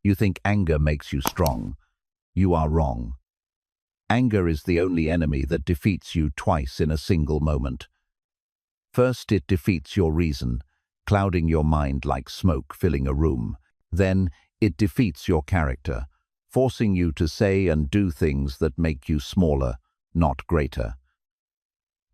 You think anger makes you strong. You are wrong. Anger is the only enemy that defeats you twice in a single moment. First, it defeats your reason, clouding your mind like smoke filling a room. Then, it defeats your character, forcing you to say and do things that make you smaller, not greater.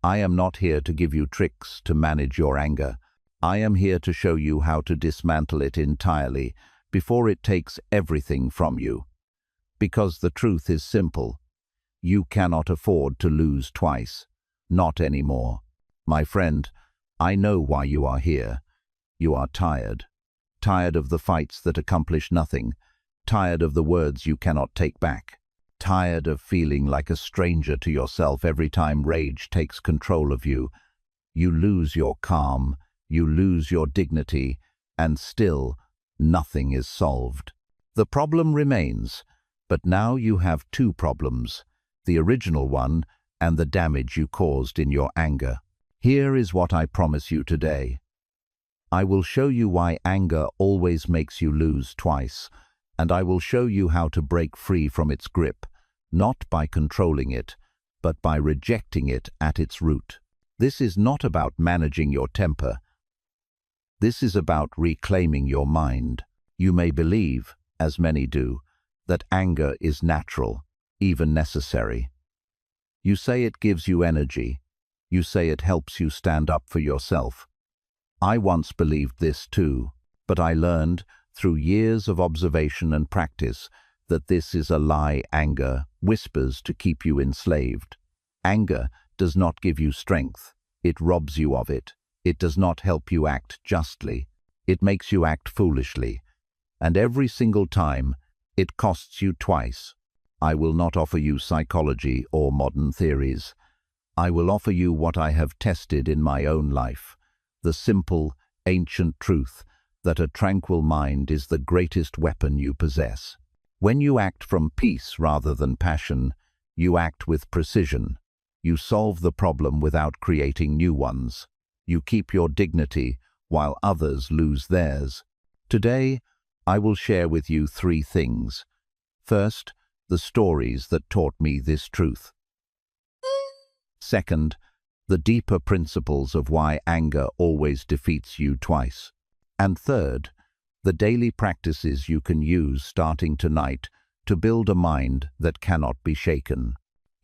I am not here to give you tricks to manage your anger. I am here to show you how to dismantle it entirely before it takes everything from you. Because the truth is simple. You cannot afford to lose twice. Not anymore. My friend, I know why you are here. You are tired. Tired of the fights that accomplish nothing. Tired of the words you cannot take back. Tired of feeling like a stranger to yourself every time rage takes control of you. You lose your calm, you lose your dignity, and still nothing is solved. The problem remains, but now you have two problems, the original one and the damage you caused in your anger. Here is what I promise you today. I will show you why anger always makes you lose twice, and I will show you how to break free from its grip, not by controlling it, but by rejecting it at its root. This is not about managing your temper. This is about reclaiming your mind. You may believe, as many do, that anger is natural, even necessary. You say it gives you energy. You say it helps you stand up for yourself. I once believed this too, but I learned, through years of observation and practice, that this is a lie anger whispers to keep you enslaved. Anger does not give you strength. It robs you of it. It does not help you act justly. It makes you act foolishly. And every single time, it costs you twice. I will not offer you psychology or modern theories. I will offer you what I have tested in my own life, the simple, ancient truth that a tranquil mind is the greatest weapon you possess. When you act from peace rather than passion, you act with precision. You solve the problem without creating new ones. You keep your dignity while others lose theirs. Today, I will share with you three things. First, the stories that taught me this truth. Second, the deeper principles of why anger always defeats you twice. And third, the daily practices you can use starting tonight to build a mind that cannot be shaken.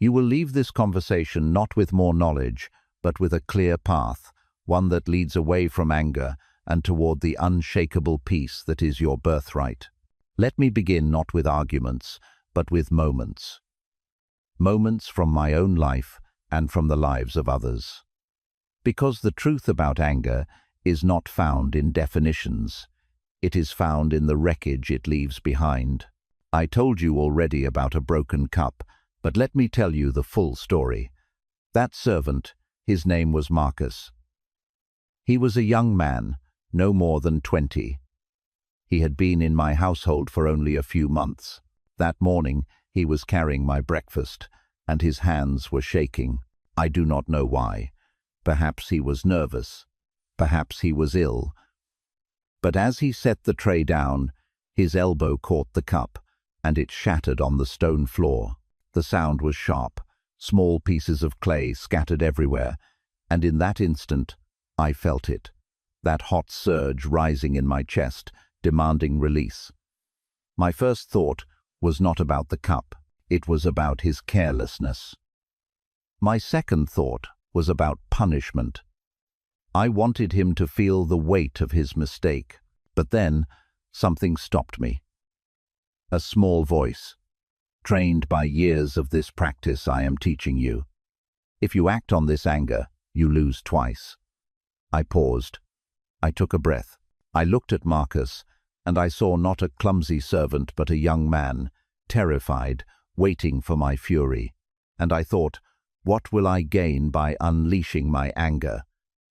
You will leave this conversation not with more knowledge, but with a clear path, one that leads away from anger and toward the unshakable peace that is your birthright. Let me begin not with arguments, but with moments. Moments from my own life and from the lives of others. Because the truth about anger is not found in definitions. It is found in the wreckage it leaves behind. I told you already about a broken cup, but let me tell you the full story. That servant, his name was Marcus. He was a young man, no more than 20. He had been in my household for only a few months. That morning, he was carrying my breakfast, and his hands were shaking. I do not know why. Perhaps he was nervous. Perhaps he was ill. But as he set the tray down, his elbow caught the cup, and it shattered on the stone floor. The sound was sharp, small pieces of clay scattered everywhere, and in that instant, I felt it, that hot surge rising in my chest, demanding release. My first thought was not about the cup, it was about his carelessness. My second thought was about punishment. I wanted him to feel the weight of his mistake, but then something stopped me. A small voice, trained by years of this practice I am teaching you. If you act on this anger, you lose twice. I paused. I took a breath. I looked at Marcus, and I saw not a clumsy servant but a young man, terrified, waiting for my fury. And I thought, what will I gain by unleashing my anger?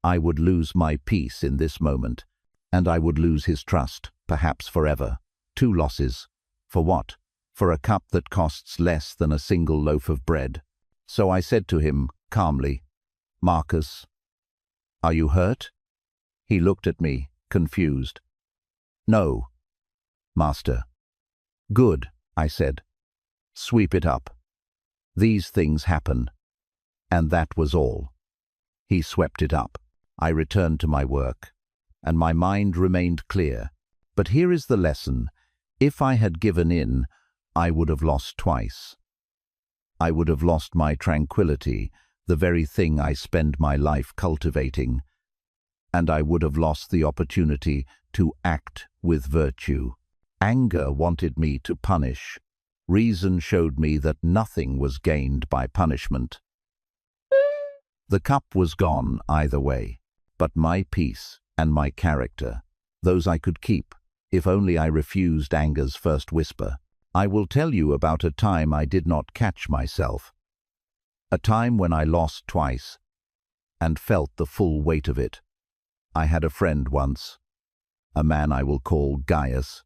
I would lose my peace in this moment, and I would lose his trust, perhaps forever. 2 losses. For what? For a cup that costs less than a single loaf of bread. So I said to him, calmly, Marcus, are you hurt? He looked at me, confused. No, Master, Good, I said. Sweep it up. These things happen. And that was all. He swept it up. I returned to my work, and my mind remained clear. But here is the lesson. If I had given in, I would have lost twice. I would have lost my tranquility, the very thing I spend my life cultivating, and I would have lost the opportunity to act with virtue. Anger wanted me to punish. Reason showed me that nothing was gained by punishment. The cup was gone either way, but my peace and my character, those I could keep, if only I refused anger's first whisper. I will tell you about a time I did not catch myself. A time when I lost twice and felt the full weight of it. I had a friend once, a man I will call Gaius.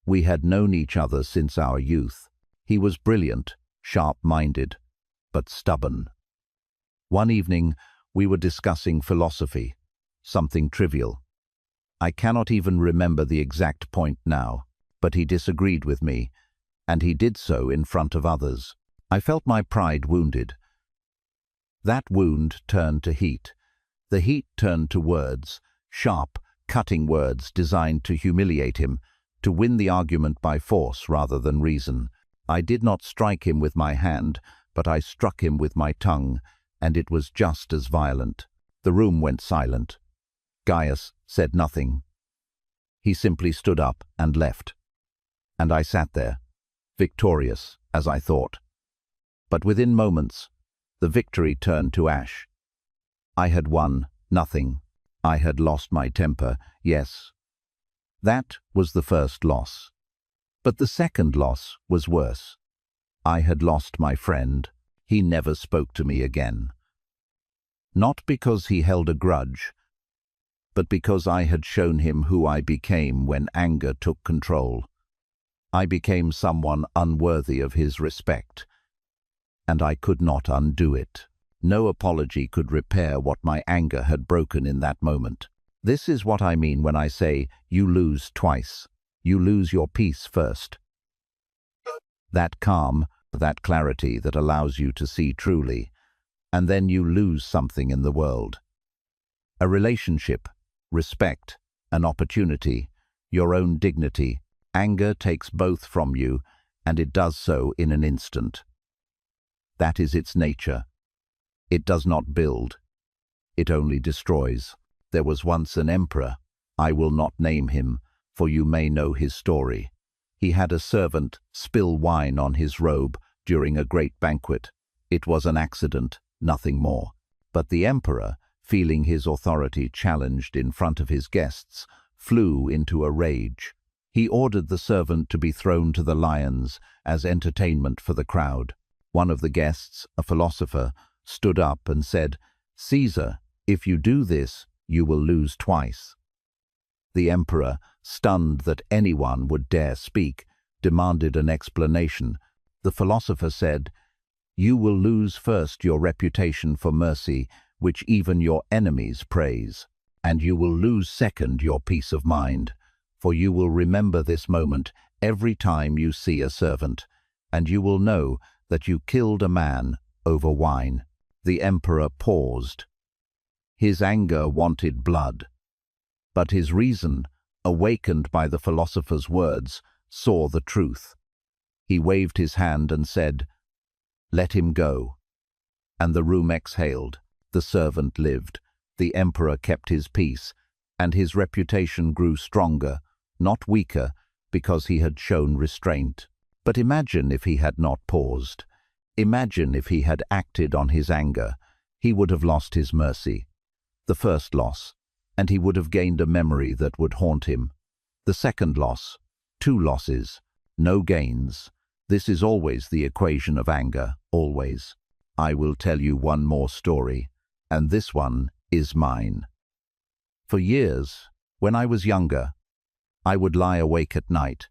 We had known each other since our youth. He was brilliant, sharp-minded, but stubborn. One evening, we were discussing philosophy, something trivial. I cannot even remember the exact point now, but he disagreed with me, and he did so in front of others. I felt my pride wounded. That wound turned to heat. The heat turned to words, sharp, cutting words designed to humiliate him, to win the argument by force rather than reason. I did not strike him with my hand, but I struck him with my tongue, and it was just as violent. The room went silent. Gaius said nothing. He simply stood up and left. And I sat there, victorious, as I thought. But within moments, the victory turned to ash. I had won nothing. I had lost my temper, yes. That was the first loss. But the second loss was worse. I had lost my friend. He never spoke to me again. Not because he held a grudge, but because I had shown him who I became when anger took control. I became someone unworthy of his respect, and I could not undo it. No apology could repair what my anger had broken in that moment. This is what I mean when I say you lose twice. You lose your peace first. That calm, that clarity that allows you to see truly, and then you lose something in the world. A relationship, respect, an opportunity, your own dignity. Anger takes both from you, and it does so in an instant. That is its nature. It does not build. It only destroys. There was once an emperor. I will not name him, for you may know his story. He had a servant spill wine on his robe during a great banquet. It was an accident, nothing more. But the emperor, feeling his authority challenged in front of his guests, flew into a rage. He ordered the servant to be thrown to the lions as entertainment for the crowd. One of the guests, a philosopher, stood up and said, "Caesar, if you do this, you will lose twice." The emperor, stunned that anyone would dare speak, demanded an explanation. The philosopher said, "You will lose first your reputation for mercy, which even your enemies praise, and you will lose second your peace of mind, for you will remember this moment every time you see a servant, and you will know that you killed a man over wine." The emperor paused. His anger wanted blood, but his reason, awakened by the philosopher's words, saw the truth. He waved his hand and said, "Let him go." And the room exhaled. The servant lived. The emperor kept his peace, and his reputation grew stronger, not weaker, because he had shown restraint. But imagine if he had not paused. Imagine if he had acted on his anger. He would have lost his mercy. The first loss, and he would have gained a memory that would haunt him. The second loss, 2 losses, no gains. This is always the equation of anger, always. I will tell you one more story, and this one is mine. For years, when I was younger, I would lie awake at night,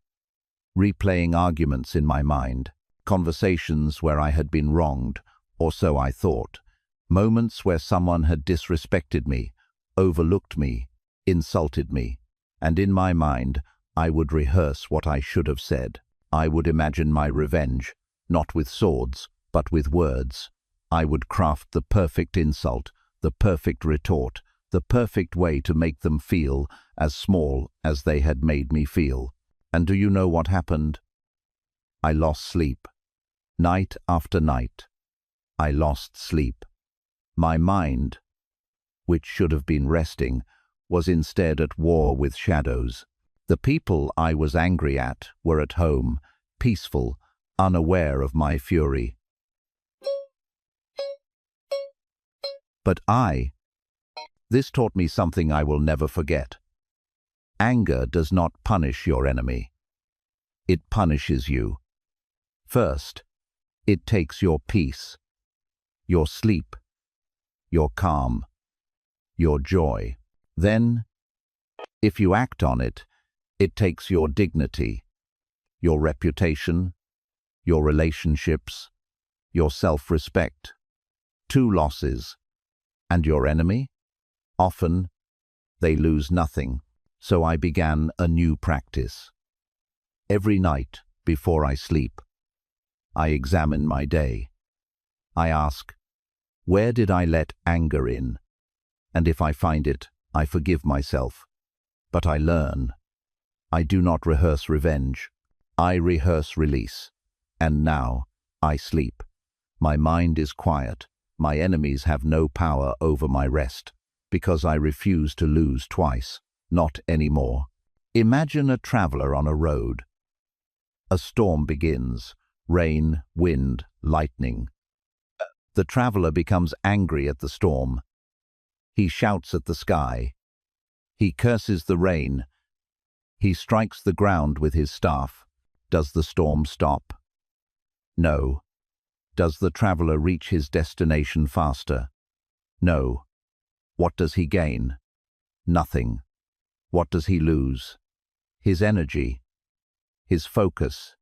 replaying arguments in my mind, conversations where I had been wronged, or so I thought, moments where someone had disrespected me, overlooked me, insulted me, and in my mind I would rehearse what I should have said. I would imagine my revenge, not with swords, but with words. I would craft the perfect insult, the perfect retort, the perfect way to make them feel as small as they had made me feel. And do you know what happened? I lost sleep. Night after night, I lost sleep. My mind, which should have been resting, was instead at war with shadows. The people I was angry at were at home, peaceful, unaware of my fury. But this taught me something I will never forget. Anger does not punish your enemy. It punishes you. First, it takes your peace, your sleep, your calm, your joy. Then, if you act on it, it takes your dignity, your reputation, your relationships, your self-respect. 2 losses. And your enemy? Often, they lose nothing. So I began a new practice. Every night, before I sleep, I examine my day. I ask, where did I let anger in? And if I find it, I forgive myself. But I learn. I do not rehearse revenge. I rehearse release. And now, I sleep. My mind is quiet. My enemies have no power over my rest, because I refuse to lose twice. Not anymore. Imagine a traveler on a road. A storm begins. Rain, wind, lightning. The traveler becomes angry at the storm. He shouts at the sky. He curses the rain. He strikes the ground with his staff. Does the storm stop? No. Does the traveler reach his destination faster? No. What does he gain? Nothing. What does he lose? His energy, his focus,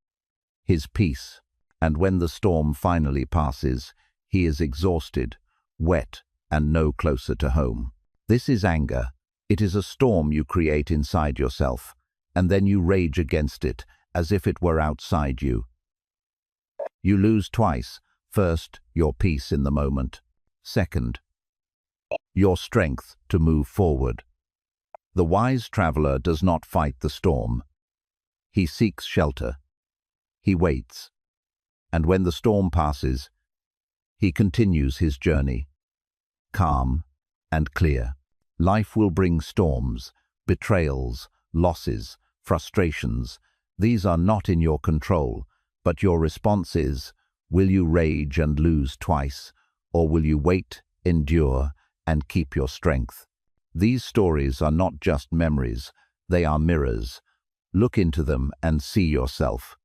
his peace. And when the storm finally passes, he is exhausted, wet, and no closer to home. This is anger. It is a storm you create inside yourself, and then you rage against it as if it were outside you. You lose twice. First, your peace in the moment. Second, your strength to move forward. The wise traveler does not fight the storm. He seeks shelter. He waits. And when the storm passes, he continues his journey, calm and clear. Life will bring storms, betrayals, losses, frustrations. These are not in your control, but your response is, will you rage and lose twice, or will you wait, endure, and keep your strength? These stories are not just memories, they are mirrors. Look into them and see yourself.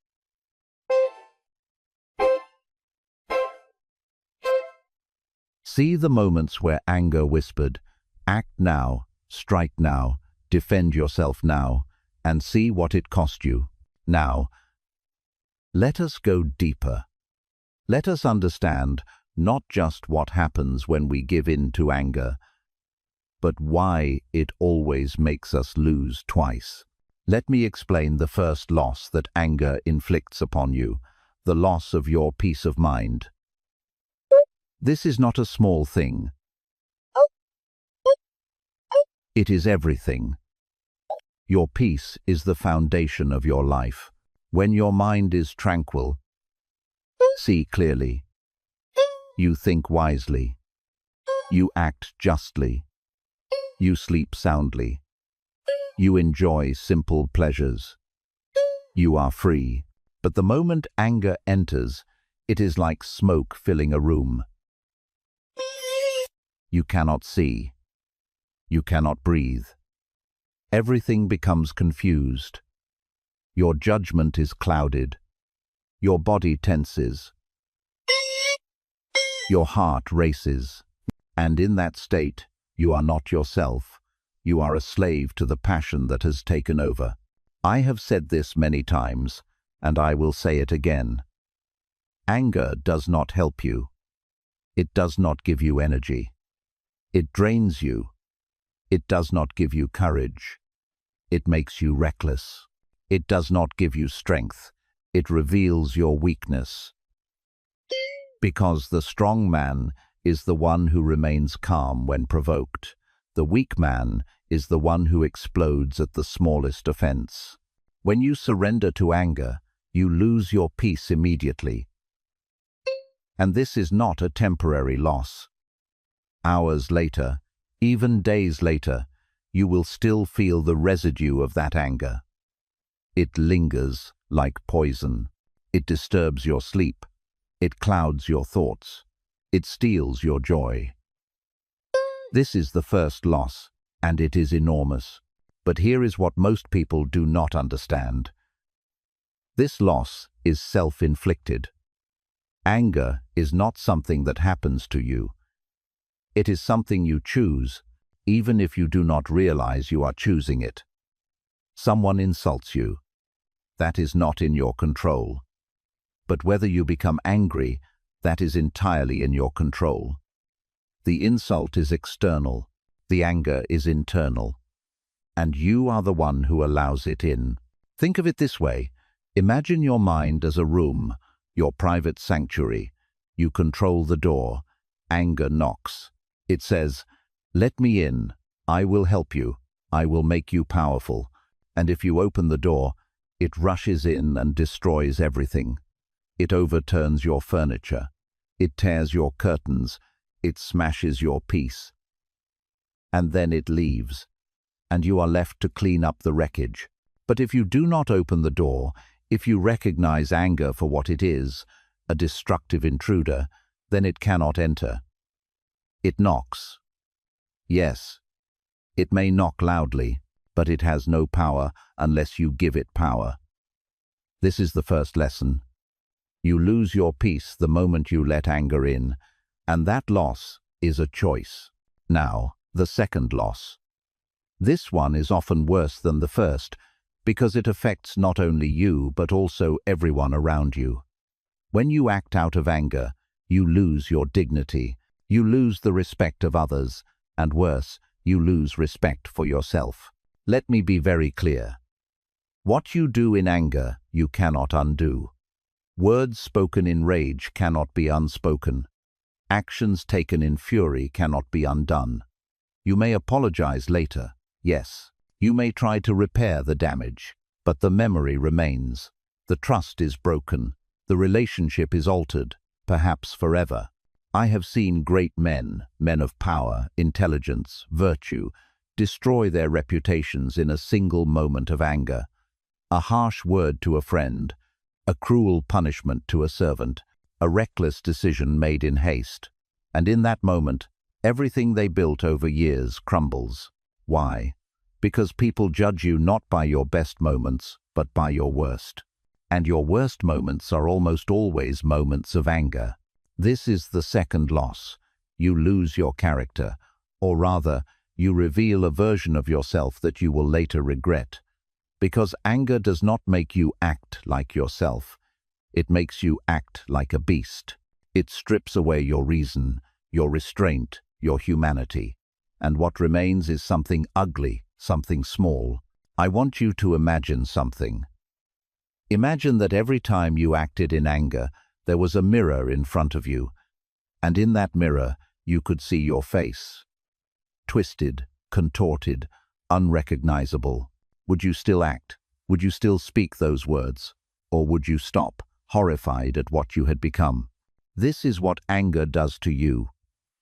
See the moments where anger whispered, act now, strike now, defend yourself now, and see what it cost you. Now, let us go deeper. Let us understand not just what happens when we give in to anger, but why it always makes us lose twice. Let me explain the first loss that anger inflicts upon you, the loss of your peace of mind. This is not a small thing. It is everything. Your peace is the foundation of your life. When your mind is tranquil, see clearly, you think wisely, you act justly, you sleep soundly, you enjoy simple pleasures, you are free. But the moment anger enters, it is like smoke filling a room. You cannot see. You cannot breathe. Everything becomes confused. Your judgment is clouded. Your body tenses. Your heart races. And in that state, you are not yourself. You are a slave to the passion that has taken over. I have said this many times, and I will say it again. Anger does not help you. It does not give you energy. It drains you. It does not give you courage. It makes you reckless. It does not give you strength. It reveals your weakness. Because the strong man is the one who remains calm when provoked. The weak man is the one who explodes at the smallest offense. When you surrender to anger, you lose your peace immediately. And this is not a temporary loss. Hours later, even days later, you will still feel the residue of that anger. It lingers like poison. It disturbs your sleep. It clouds your thoughts. It steals your joy. This is the first loss, and it is enormous. But here is what most people do not understand. This loss is self-inflicted. Anger is not something that happens to you. It is something you choose, even if you do not realize you are choosing it. Someone insults you. That is not in your control. But whether you become angry, that is entirely in your control. The insult is external, the anger is internal, and you are the one who allows it in. Think of it this way. Imagine your mind as a room, your private sanctuary. You control the door. Anger knocks. It says, "Let me in. I will help you. I will make you powerful." And if you open the door, it rushes in and destroys everything. It overturns your furniture. It tears your curtains. It smashes your peace. And then it leaves, and you are left to clean up the wreckage. But if you do not open the door, if you recognize anger for what it is, a destructive intruder, then it cannot enter. It knocks. Yes, it may knock loudly, but it has no power unless you give it power. This is the first lesson. You lose your peace the moment you let anger in, and that loss is a choice. Now, the second loss. This one is often worse than the first because it affects not only you but also everyone around you. When you act out of anger, you lose your dignity, you lose the respect of others, and worse, you lose respect for yourself. Let me be very clear. What you do in anger, you cannot undo. Words spoken in rage cannot be unspoken. Actions taken in fury cannot be undone. You may apologize later, yes. You may try to repair the damage, but the memory remains. The trust is broken. The relationship is altered, perhaps forever. I have seen great men, men of power, intelligence, virtue, destroy their reputations in a single moment of anger. A harsh word to a friend, a cruel punishment to a servant, a reckless decision made in haste. And in that moment, everything they built over years crumbles. Why? Because people judge you not by your best moments, but by your worst. And your worst moments are almost always moments of anger. This is the second loss. You lose your character, or rather, you reveal a version of yourself that you will later regret. Because anger does not make you act like yourself. It makes you act like a beast. It strips away your reason, your restraint, your humanity. And what remains is something ugly, something small. I want you to imagine something. Imagine that every time you acted in anger, there was a mirror in front of you, and in that mirror you could see your face. Twisted, contorted, unrecognizable. Would you still act? Would you still speak those words? Or would you stop, horrified at what you had become? This is what anger does to you.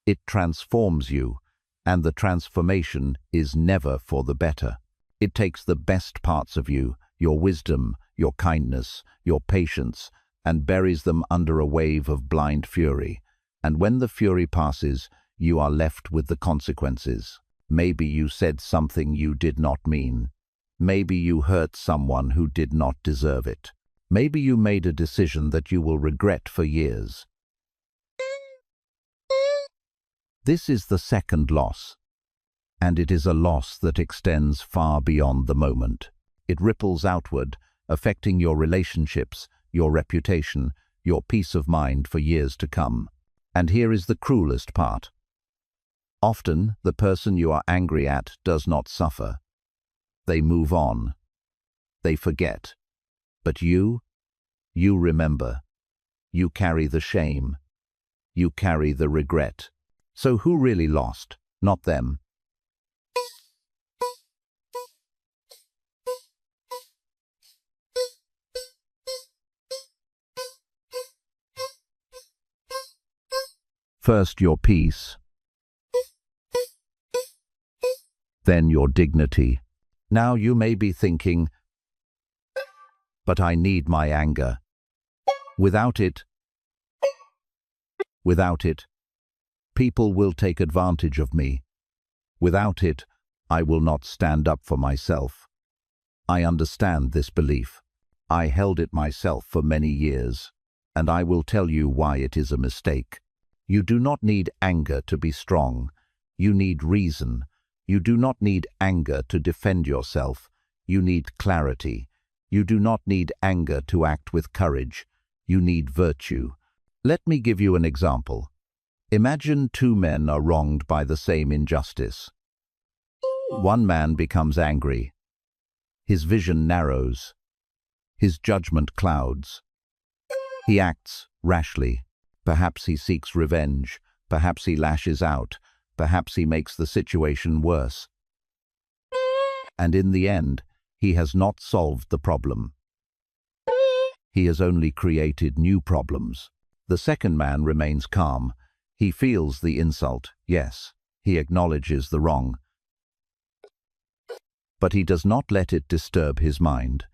It transforms you, and the transformation is never for the better. It takes the best parts of you, your wisdom, your kindness, your patience, and buries them under a wave of blind fury. And when the fury passes, you are left with the consequences. Maybe you said something you did not mean. Maybe you hurt someone who did not deserve it. Maybe you made a decision that you will regret for years. This is the second loss, and it is a loss that extends far beyond the moment. It ripples outward, affecting your relationships, your reputation, your peace of mind for years to come. And here is the cruelest part. Often, the person you are angry at does not suffer. They move on. They forget. But you You remember. You carry the shame. You carry the regret. So who really lost? Not them. First your peace, then your dignity. Now you may be thinking, but I need my anger. Without it, people will take advantage of me. Without it, I will not stand up for myself. I understand this belief. I held it myself for many years, and I will tell you why it is a mistake. You do not need anger to be strong. You need reason. You do not need anger to defend yourself. You need clarity. You do not need anger to act with courage. You need virtue. Let me give you an example. Imagine two men are wronged by the same injustice. One man becomes angry. His vision narrows. His judgment clouds. He acts rashly. Perhaps he seeks revenge. Perhaps he lashes out. Perhaps he makes the situation worse. And in the end, he has not solved the problem. He has only created new problems. The second man remains calm. He feels the insult, yes. He acknowledges the wrong. But he does not let it disturb his mind.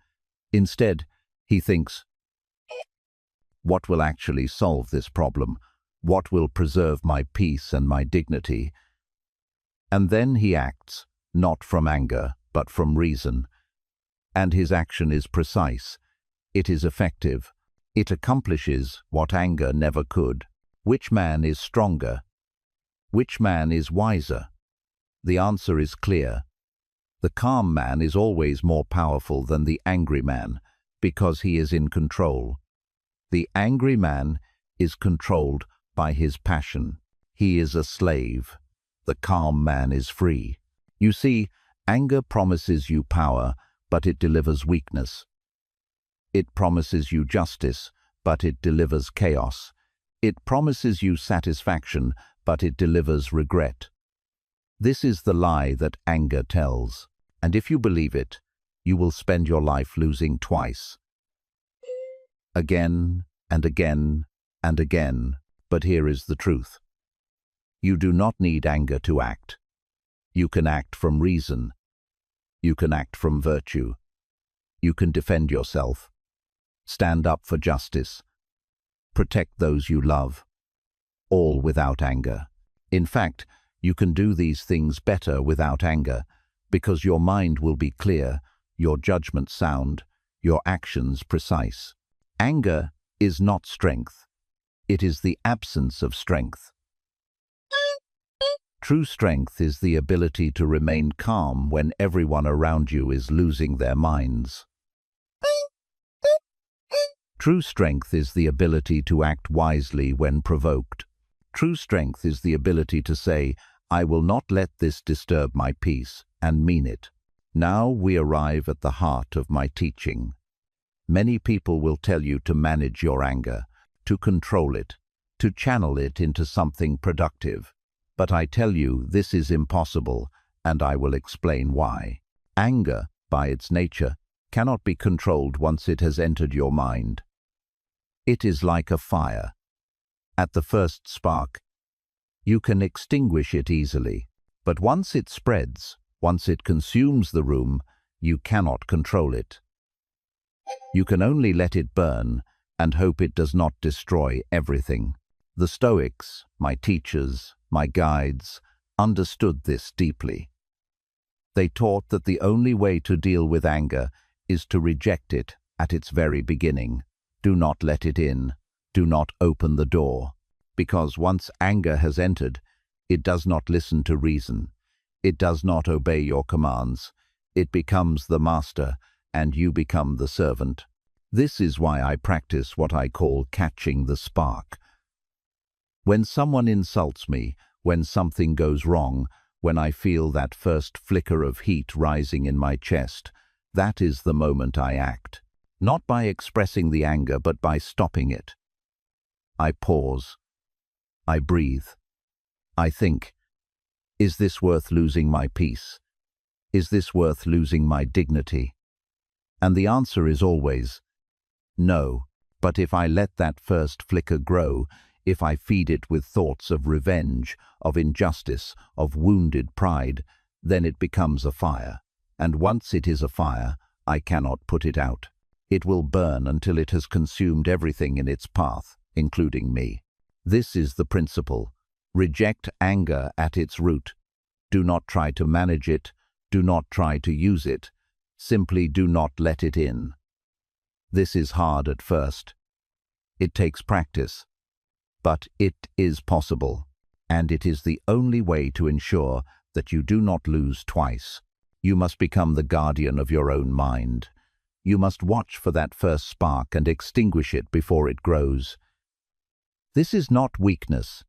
Instead, he thinks, what will actually solve this problem? What will preserve my peace and my dignity? And then he acts, not from anger, but from reason. And his action is precise. It is effective. It accomplishes what anger never could. Which man is stronger? Which man is wiser? The answer is clear. The calm man is always more powerful than the angry man, because he is in control. The angry man is controlled by his passion. He is a slave. The calm man is free. You see, anger promises you power, but it delivers weakness. It promises you justice, but it delivers chaos. It promises you satisfaction, but it delivers regret. This is the lie that anger tells, and if you believe it, you will spend your life losing twice. Again and again and again, but here is the truth. You do not need anger to act. You can act from reason. You can act from virtue. You can defend yourself. Stand up for justice. Protect those you love. All without anger. In fact, you can do these things better without anger, because your mind will be clear, your judgment sound, your actions precise. Anger is not strength. It is the absence of strength. True strength is the ability to remain calm when everyone around you is losing their minds. True strength is the ability to act wisely when provoked. True strength is the ability to say, I will not let this disturb my peace, and mean it. Now we arrive at the heart of my teaching. Many people will tell you to manage your anger, to control it, to channel it into something productive. But I tell you, this is impossible, and I will explain why. Anger, by its nature, cannot be controlled once it has entered your mind. It is like a fire. At the first spark, you can extinguish it easily, but once it spreads, once it consumes the room, you cannot control it. You can only let it burn and hope it does not destroy everything. The Stoics, my teachers, my guides, understood this deeply. They taught that the only way to deal with anger is to reject it at its very beginning. Do not let it in. Do not open the door. Because once anger has entered, it does not listen to reason. It does not obey your commands. It becomes the master, and you become the servant. This is why I practice what I call catching the spark. When someone insults me, when something goes wrong, when I feel that first flicker of heat rising in my chest, that is the moment I act. not by expressing the anger, but by stopping it. I pause. I breathe. I think, is this worth losing my peace? Is this worth losing my dignity? And the answer is always no. But if I let that first flicker grow, if I feed it with thoughts of revenge, of injustice, of wounded pride, then it becomes a fire. And once it is a fire, I cannot put it out. It will burn until it has consumed everything in its path, including me. This is the principle. Reject anger at its root. Do not try to manage it. Do not try to use it. Simply do not let it in. This is hard at first. It takes practice. But it is possible, and it is the only way to ensure that you do not lose twice. You must become the guardian of your own mind. You must watch for that first spark and extinguish it before it grows. This is not weakness.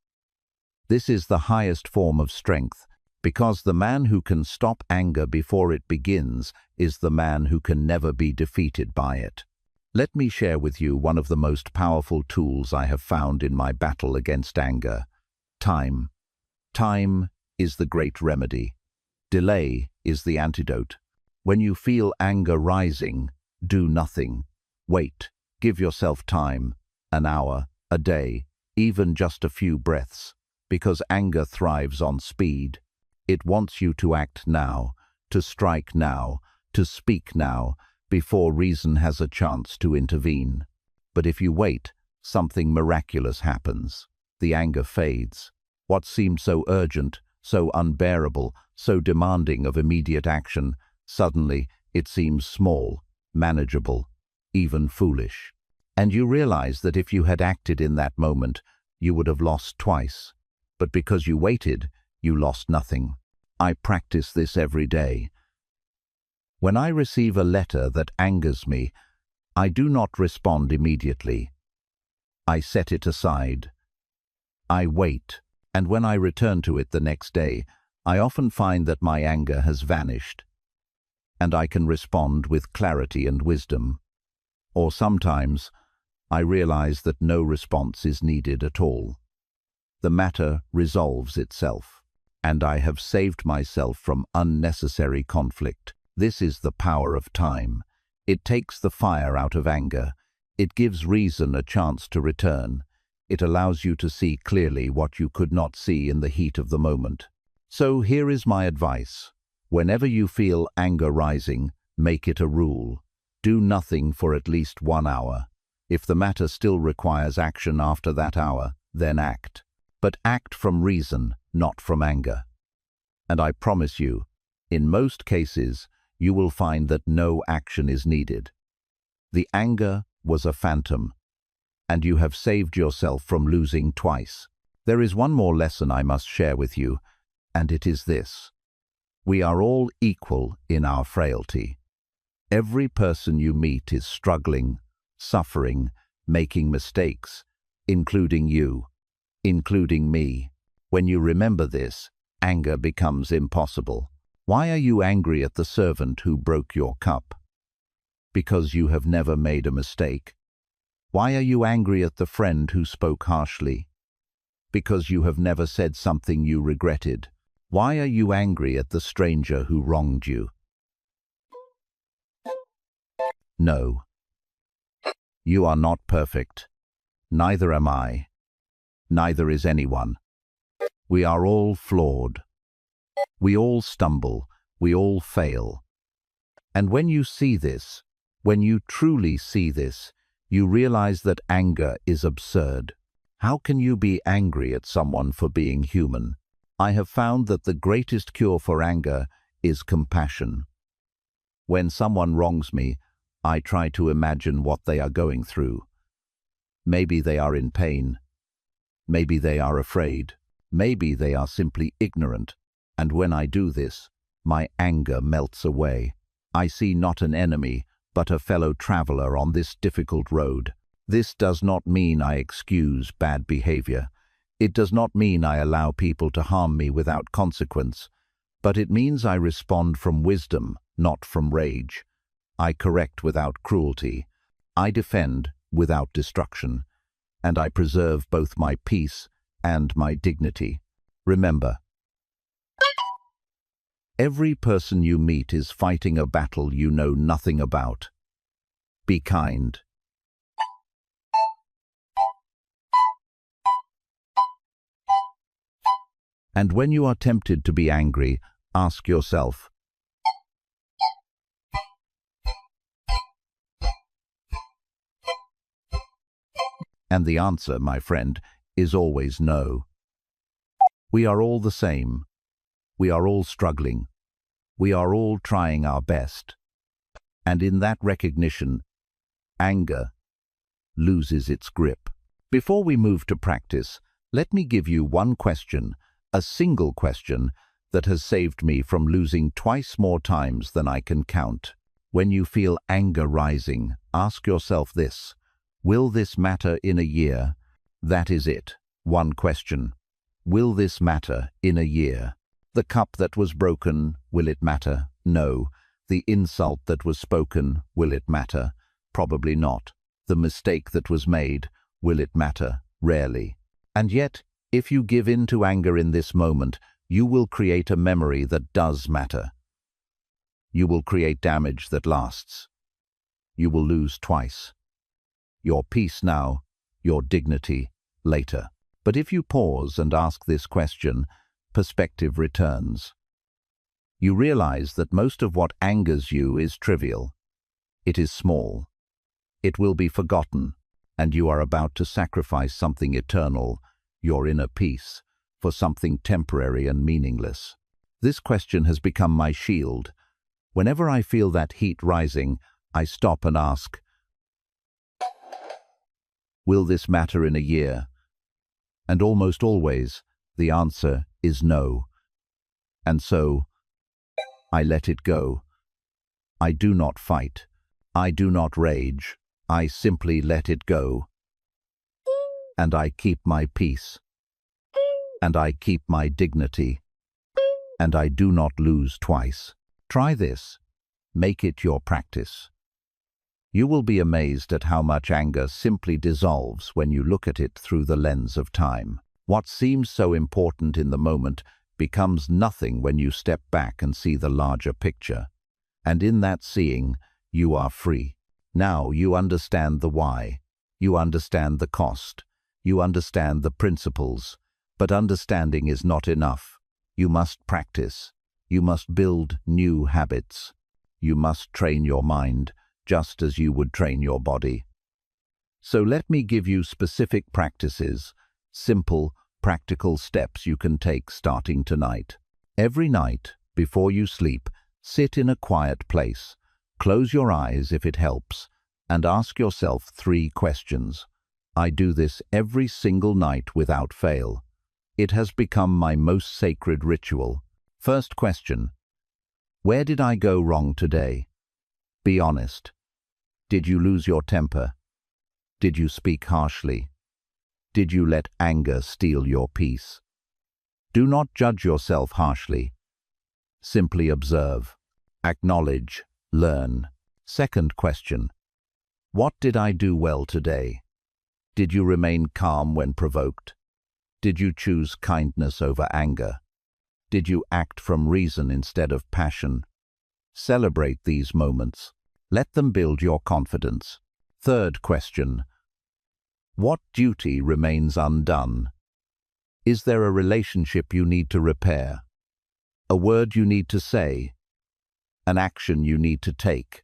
This is the highest form of strength, because the man who can stop anger before it begins is the man who can never be defeated by it. Let me share with you one of the most powerful tools I have found in my battle against anger. Time. Time is the great remedy. Delay is the antidote. When you feel anger rising, do nothing. Wait. Give yourself time. An hour, a day, even just a few breaths. Because anger thrives on speed. It wants you to act now, to strike now, to speak now, before reason has a chance to intervene. But if you wait, something miraculous happens. The anger fades. What seemed so urgent, so unbearable, so demanding of immediate action, suddenly it seems small, manageable, even foolish. And you realize that if you had acted in that moment, you would have lost twice. But because you waited, you lost nothing. I practice this every day. When I receive a letter that angers me, I do not respond immediately. I set it aside. I wait, and when I return to it the next day, I often find that my anger has vanished, and I can respond with clarity and wisdom. Or sometimes, I realize that no response is needed at all. The matter resolves itself, and I have saved myself from unnecessary conflict. This is the power of time. It takes the fire out of anger. It gives reason a chance to return. It allows you to see clearly what you could not see in the heat of the moment. So here is my advice. Whenever you feel anger rising, make it a rule. Do nothing for at least 1 hour. If the matter still requires action after that hour, then act. But act from reason, not from anger. And I promise you, in most cases, you will find that no action is needed. The anger was a phantom, and you have saved yourself from losing twice. There is one more lesson I must share with you, and it is this. We are all equal in our frailty. Every person you meet is struggling, suffering, making mistakes, including you, including me. When you remember this, anger becomes impossible. Why are you angry at the servant who broke your cup? Because you have never made a mistake. Why are you angry at the friend who spoke harshly? Because you have never said something you regretted. Why are you angry at the stranger who wronged you? No. You are not perfect. Neither am I. Neither is anyone. We are all flawed. We all stumble. We all fail. And when you see this, when you truly see this, you realize that anger is absurd. How can you be angry at someone for being human? I have found that the greatest cure for anger is compassion. When someone wrongs me, I try to imagine what they are going through. Maybe they are in pain. Maybe they are afraid. Maybe they are simply ignorant. And when I do this, my anger melts away. I see not an enemy, but a fellow traveler on this difficult road. This does not mean I excuse bad behavior. It does not mean I allow people to harm me without consequence. But it means I respond from wisdom, not from rage. I correct without cruelty. I defend without destruction, and I preserve both my peace and my dignity. Remember, every person you meet is fighting a battle you know nothing about. Be kind. And when you are tempted to be angry, ask yourself, and the answer, my friend, is always no. We are all the same. We are all struggling. We are all trying our best. And in that recognition, anger loses its grip. Before we move to practice, let me give you one question, a single question that has saved me from losing twice more times than I can count. When you feel anger rising, ask yourself this: will this matter in a year? That is it. One question. Will this matter in a year? The cup that was broken, will it matter? No. The insult that was spoken, will it matter? Probably not. The mistake that was made, will it matter? Rarely. And yet, if you give in to anger in this moment, you will create a memory that does matter. You will create damage that lasts. You will lose twice. Your peace now, your dignity later. But if you pause and ask this question, perspective returns. You realize that most of what angers you is trivial. It is small. It will be forgotten, and you are about to sacrifice something eternal, your inner peace, for something temporary and meaningless. This question has become my shield. Whenever I feel that heat rising, I stop and ask, will this matter in a year? And almost always, the answer is no. And so, I let it go. I do not fight. I do not rage. I simply let it go. And I keep my peace. And I keep my dignity. And I do not lose twice. Try this. Make it your practice. You will be amazed at how much anger simply dissolves when you look at it through the lens of time. What seems so important in the moment becomes nothing when you step back and see the larger picture. And in that seeing, you are free. Now you understand the why. You understand the cost. You understand the principles. But understanding is not enough. You must practice. You must build new habits. You must train your mind, just as you would train your body. So let me give you specific practices, simple, practical steps you can take starting tonight. Every night, before you sleep, sit in a quiet place. Close your eyes if it helps, and ask yourself 3 questions. I do this every single night without fail. It has become my most sacred ritual. First question: where did I go wrong today? Be honest. Did you lose your temper? Did you speak harshly? Did you let anger steal your peace? Do not judge yourself harshly. Simply observe, acknowledge, learn. Second question: what did I do well today? Did you remain calm when provoked? Did you choose kindness over anger? Did you act from reason instead of passion? Celebrate these moments. Let them build your confidence. Third question: what duty remains undone? Is there a relationship you need to repair? A word you need to say? An action you need to take?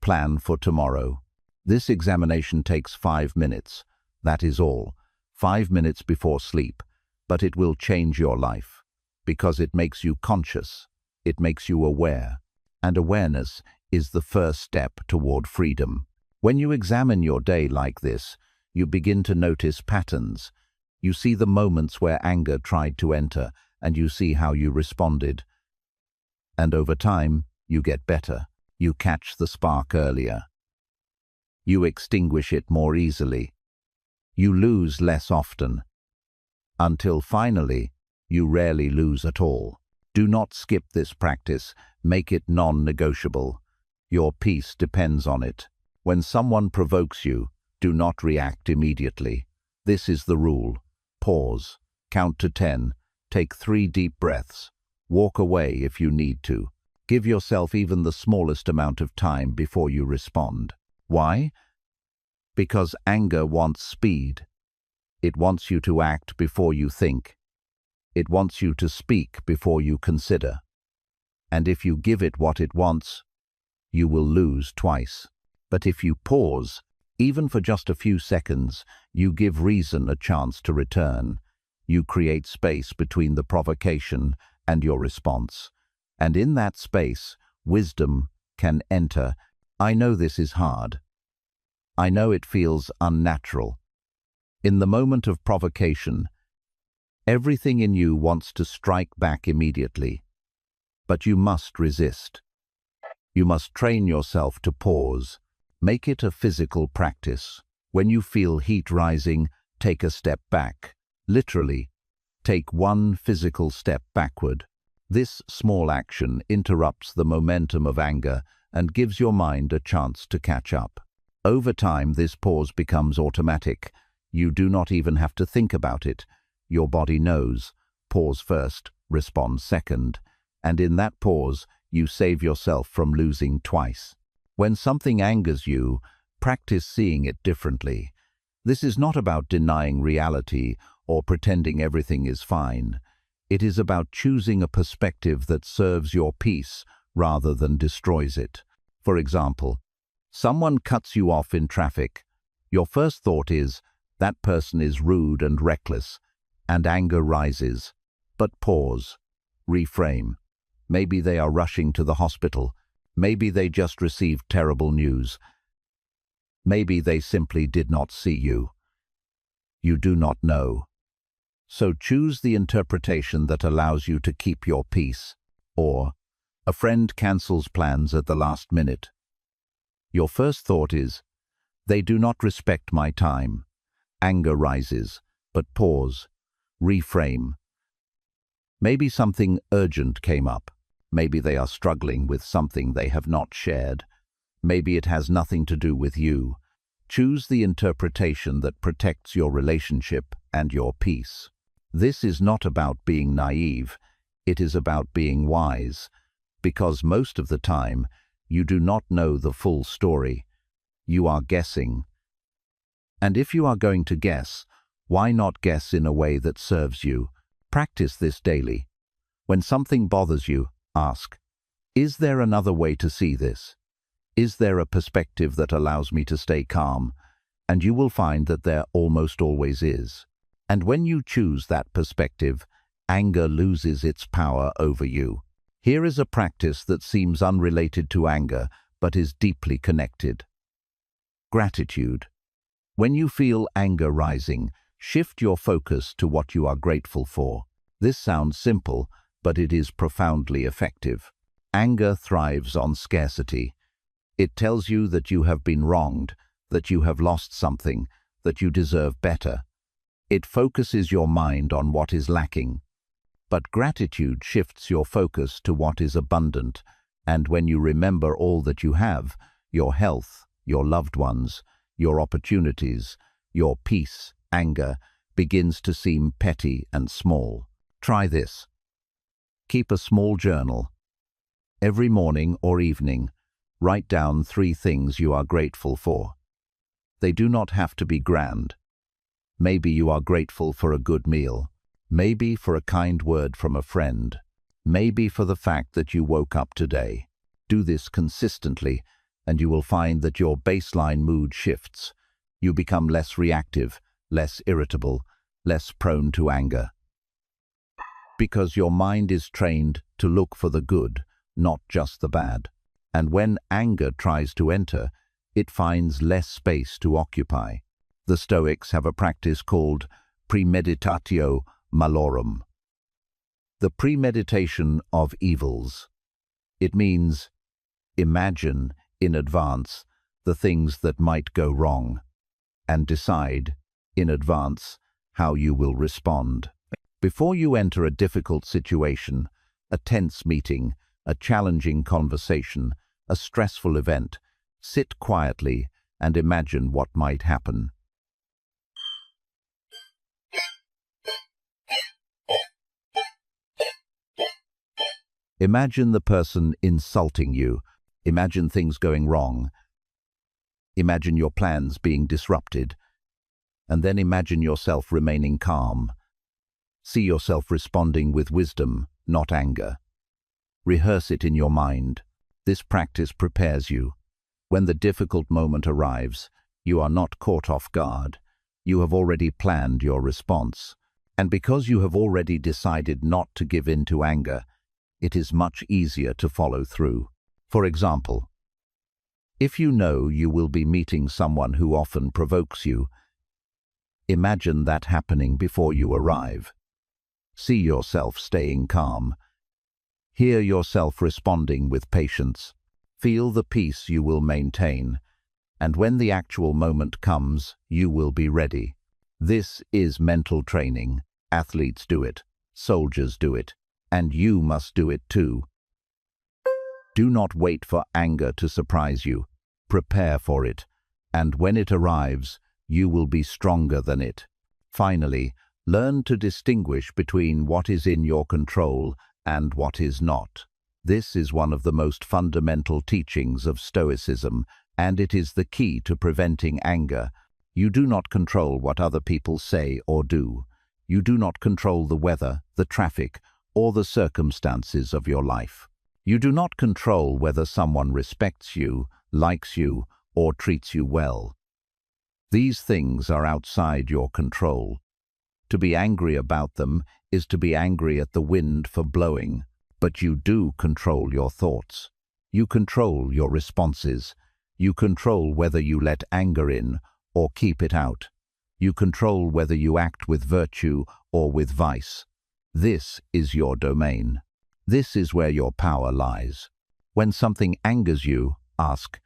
Plan for tomorrow. This examination takes 5 minutes. That is all. 5 minutes before sleep. But it will change your life. Because it makes you conscious. It makes you aware. And awareness is the first step toward freedom. When you examine your day like this, you begin to notice patterns. You see the moments where anger tried to enter, and you see how you responded. And over time, you get better. You catch the spark earlier. You extinguish it more easily. You lose less often. Until finally, you rarely lose at all. Do not skip this practice. Make it non-negotiable. Your peace depends on it. When someone provokes you, do not react immediately. This is the rule. Pause. Count to 10. Take 3 deep breaths. Walk away if you need to. Give yourself even the smallest amount of time before you respond. Why? Because anger wants speed. It wants you to act before you think. It wants you to speak before you consider. And if you give it what it wants, you will lose twice. But if you pause, even for just a few seconds, you give reason a chance to return. You create space between the provocation and your response. And in that space, wisdom can enter. I know this is hard. I know it feels unnatural. In the moment of provocation, everything in you wants to strike back immediately. But you must resist. You must train yourself to pause. Make it a physical practice. When you feel heat rising, take a step back. Literally, take 1 physical step backward. This small action interrupts the momentum of anger and gives your mind a chance to catch up. Over time, this pause becomes automatic. You do not even have to think about it. Your body knows. Pause first, respond second. And in that pause, you save yourself from losing twice. When something angers you, practice seeing it differently. This is not about denying reality or pretending everything is fine. It is about choosing a perspective that serves your peace rather than destroys it. For example, someone cuts you off in traffic. Your first thought is, that person is rude and reckless, and anger rises. But pause. Reframe. Maybe they are rushing to the hospital. Maybe they just received terrible news. Maybe they simply did not see you. You do not know. So choose the interpretation that allows you to keep your peace. Or, a friend cancels plans at the last minute. Your first thought is, they do not respect my time. Anger rises, but pause. Reframe. Maybe something urgent came up. Maybe they are struggling with something they have not shared. Maybe it has nothing to do with you. Choose the interpretation that protects your relationship and your peace. This is not about being naive. It is about being wise. Because most of the time, you do not know the full story. You are guessing. And if you are going to guess, why not guess in a way that serves you? Practice this daily. When something bothers you, ask, is there another way to see this? Is there a perspective that allows me to stay calm? And you will find that there almost always is. And when you choose that perspective, anger loses its power over you. Here is a practice that seems unrelated to anger, but is deeply connected. Gratitude. When you feel anger rising, shift your focus to what you are grateful for. This sounds simple, but it is profoundly effective. Anger thrives on scarcity. It tells you that you have been wronged, that you have lost something, that you deserve better. It focuses your mind on what is lacking. But gratitude shifts your focus to what is abundant, and when you remember all that you have, your health, your loved ones, your opportunities, your peace, anger begins to seem petty and small. Try this. Keep a small journal. Every morning or evening, write down 3 things you are grateful for. They do not have to be grand. Maybe you are grateful for a good meal. Maybe for a kind word from a friend. Maybe for the fact that you woke up today. Do this consistently, and you will find that your baseline mood shifts. You become less reactive, less irritable, less prone to anger. Because your mind is trained to look for the good, not just the bad. And when anger tries to enter, it finds less space to occupy. The Stoics have a practice called premeditatio malorum. The premeditation of evils. It means imagine in advance the things that might go wrong and decide in advance how you will respond. Before you enter a difficult situation, a tense meeting, a challenging conversation, a stressful event, sit quietly and imagine what might happen. Imagine the person insulting you. Imagine things going wrong. Imagine your plans being disrupted. And then imagine yourself remaining calm. See yourself responding with wisdom, not anger. Rehearse it in your mind. This practice prepares you. When the difficult moment arrives, you are not caught off guard. You have already planned your response. And because you have already decided not to give in to anger, it is much easier to follow through. For example, if you know you will be meeting someone who often provokes you, imagine that happening before you arrive. See yourself staying calm. Hear yourself responding with patience. Feel the peace you will maintain, and when the actual moment comes, you will be ready. This is mental training. Athletes do it, soldiers do it, and you must do it too. Do not wait for anger to surprise you. Prepare for it, and when it arrives, you will be stronger than it. Finally, learn to distinguish between what is in your control and what is not. This is one of the most fundamental teachings of Stoicism, and it is the key to preventing anger. You do not control what other people say or do. You do not control the weather, the traffic, or the circumstances of your life. You do not control whether someone respects you, likes you, or treats you well. These things are outside your control. To be angry about them is to be angry at the wind for blowing, but you do control your thoughts. You control your responses. You control whether you let anger in or keep it out. You control whether you act with virtue or with vice. This is your domain. This is where your power lies. When something angers you, ask,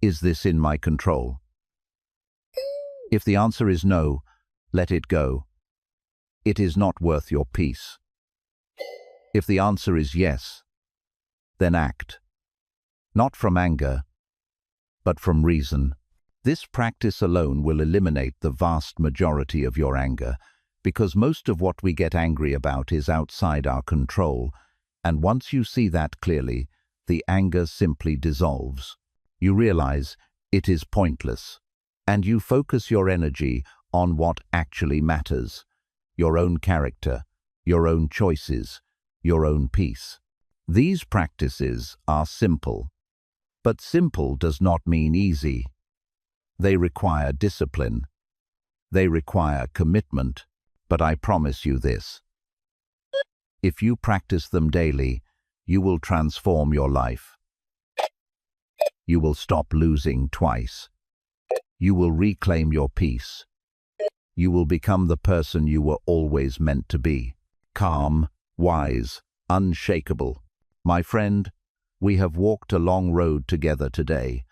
"Is this in my control?" If the answer is no, let it go. It is not worth your peace. If the answer is yes, then act. Not from anger, but from reason. This practice alone will eliminate the vast majority of your anger, because most of what we get angry about is outside our control, and once you see that clearly, the anger simply dissolves. You realize it is pointless, and you focus your energy on what actually matters: your own character, your own choices, your own peace. These practices are simple, but simple does not mean easy. They require discipline. They require commitment, but I promise you this: if you practice them daily, you will transform your life. You will stop losing twice. You will reclaim your peace. You will become the person you were always meant to be: calm, wise, unshakable. My friend, we have walked a long road together today.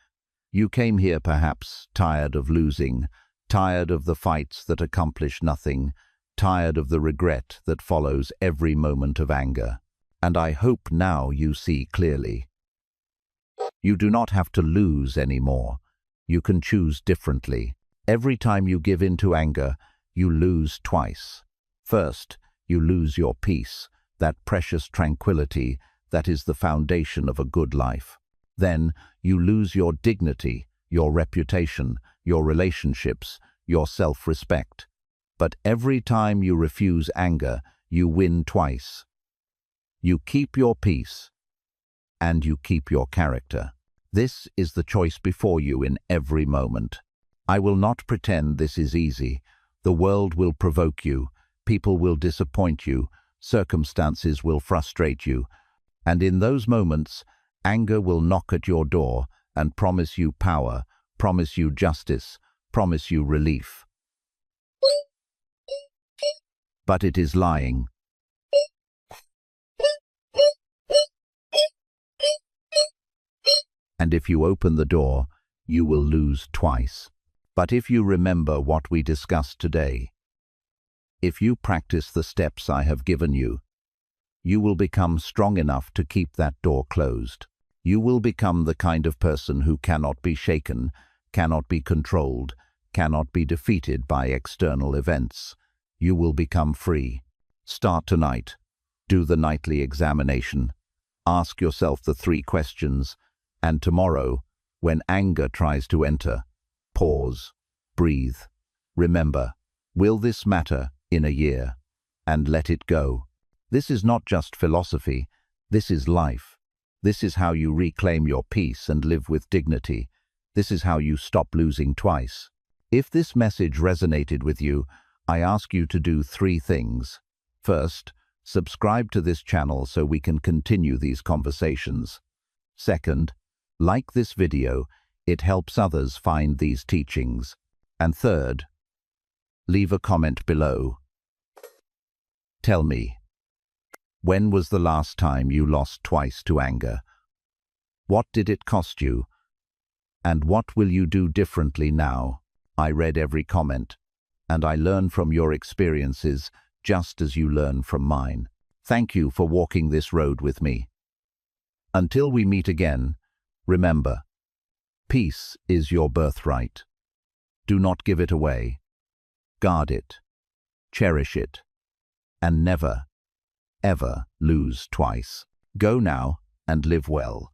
You came here perhaps tired of losing, tired of the fights that accomplish nothing, tired of the regret that follows every moment of anger. And I hope now you see clearly. You do not have to lose anymore. You can choose differently. Every time you give in to anger, you lose twice. First, you lose your peace, that precious tranquility that is the foundation of a good life. Then, you lose your dignity, your reputation, your relationships, your self-respect. But every time you refuse anger, you win twice. You keep your peace, and you keep your character. This is the choice before you in every moment. I will not pretend this is easy. The world will provoke you, people will disappoint you, circumstances will frustrate you, and in those moments, anger will knock at your door and promise you power, promise you justice, promise you relief. But it is lying. And if you open the door, you will lose twice. But if you remember what we discussed today, if you practice the steps I have given you, you will become strong enough to keep that door closed. You will become the kind of person who cannot be shaken, cannot be controlled, cannot be defeated by external events. You will become free. Start tonight. Do the nightly examination. Ask yourself the 3 questions, and tomorrow, when anger tries to enter, pause, breathe. Remember, will this matter in a year? And let it go. This is not just philosophy, this is life. This is how you reclaim your peace and live with dignity. This is how you stop losing twice. If this message resonated with you, I ask you to do 3 things. First, subscribe to this channel so we can continue these conversations. Second, like this video, it helps others find these teachings. And third, leave a comment below. Tell me, when was the last time you lost twice to anger? What did it cost you? And what will you do differently now? I read every comment, and I learn from your experiences just as you learn from mine. Thank you for walking this road with me. Until we meet again, remember, peace is your birthright. Do not give it away. Guard it, cherish it, and never, ever lose twice. Go now and live well.